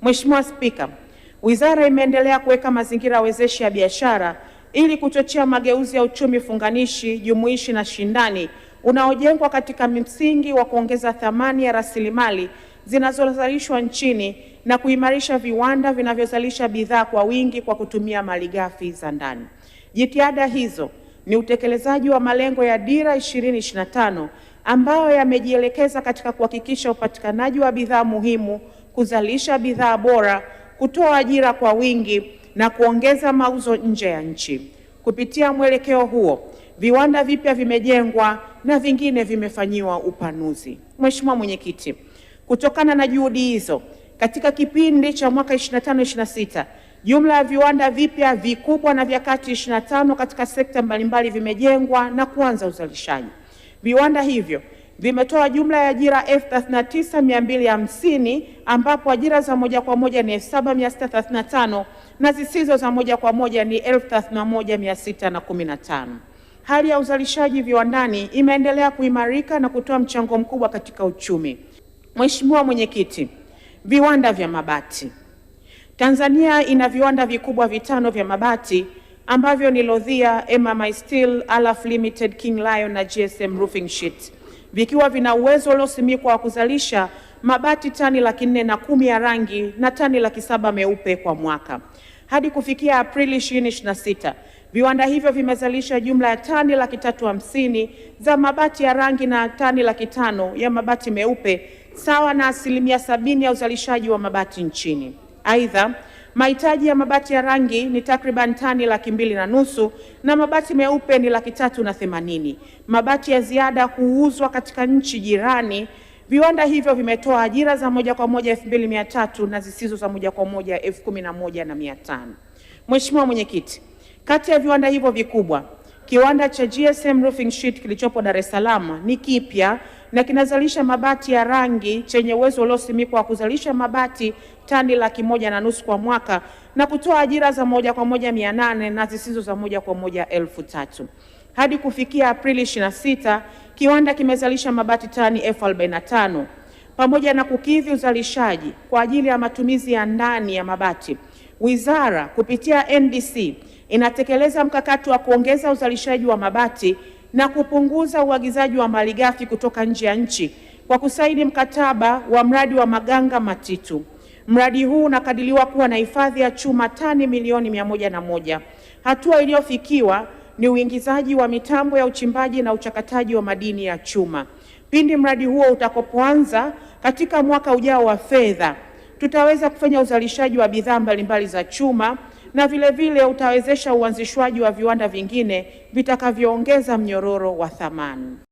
Mheshimiwa Spika, Wizara imeendelea kuweka mazingira wezeshi ya biashara ili kuchochea mageuzi ya uchumi funganishi, jumuishi na shindani unaojengwa katika msingi wa kuongeza thamani ya rasilimali zinazozalishwa nchini na kuimarisha viwanda vinavyozalisha bidhaa kwa wingi kwa kutumia malighafi za ndani. Jitihada hizo ni utekelezaji wa malengo ya Dira 2025 ambayo yamejielekeza katika kuhakikisha upatikanaji wa bidhaa muhimu, kuzalisha bidhaa bora, kutoa ajira kwa wingi na kuongeza mauzo nje ya nchi. Kupitia mwelekeo huo, viwanda vipya vimejengwa na vingine vimefanyiwa upanuzi. Mheshimiwa Mwenyekiti, kutokana na juhudi hizo, katika kipindi cha mwaka 25-26, jumla ya viwanda vipya vikubwa na vya kati 25 katika sekta mbalimbali vimejengwa na kuanza uzalishaji. Viwanda hivyo vimetoa jumla ya ajira 39,250 ambapo ajira za moja kwa moja ni 7,635 na zisizo za moja kwa moja ni 31,615. Hali ya uzalishaji viwandani imeendelea kuimarika na kutoa mchango mkubwa katika uchumi. Mheshimiwa Mwenyekiti, viwanda vya mabati. Tanzania ina viwanda vikubwa vitano vya mabati ambavyo ni Lodhia, MMI Steel, Alaf Limited, King Lion na GSM Roofing Sheet, vikiwa vina uwezo uliosimikwa wa kuzalisha mabati tani 410,000 ya rangi na tani 700,000 meupe kwa mwaka. Hadi kufikia Aprili 2026, viwanda hivyo vimezalisha jumla ya tani 350,000 za mabati ya rangi na tani 500,000 ya mabati meupe, sawa na 70% ya uzalishaji wa mabati nchini. Aidha, mahitaji ya mabati ya rangi ni takriban tani 250,000 na mabati meupe ni 380,000. Mabati ya ziada huuzwa katika nchi jirani. Viwanda hivyo vimetoa ajira za moja kwa moja 2,300 na zisizo za moja kwa moja 11,500. Mheshimiwa Mwenyekiti, kati ya viwanda hivyo vikubwa, kiwanda cha GSM Roofing Sheet kilichopo Dar es Salaam ni kipya na kinazalisha mabati ya rangi chenye uwezo uliosimikwa wa kuzalisha mabati tani 1,500,000 kwa mwaka na kutoa ajira za moja kwa moja 800 na zisizo za moja kwa moja 3,000. Hadi kufikia Aprili 26, kiwanda kimezalisha mabati tani 45,000. Pamoja na kukidhi uzalishaji kwa ajili ya matumizi ya ndani ya mabati, Wizara kupitia NDC inatekeleza mkakati wa kuongeza uzalishaji wa mabati na kupunguza uagizaji wa malighafi kutoka nje ya nchi kwa kusaini mkataba wa mradi wa Maganga Matitu. Mradi huu unakadiriwa kuwa na hifadhi ya chuma tani milioni 101. Hatua iliyofikiwa ni uingizaji wa mitambo ya uchimbaji na uchakataji wa madini ya chuma. Pindi mradi huo utakapoanza katika mwaka ujao wa fedha, tutaweza kufanya uzalishaji wa bidhaa mbalimbali za chuma na vile utawezesha uanzishwaji wa viwanda vingine vitakavyoongeza mnyororo wa thamani.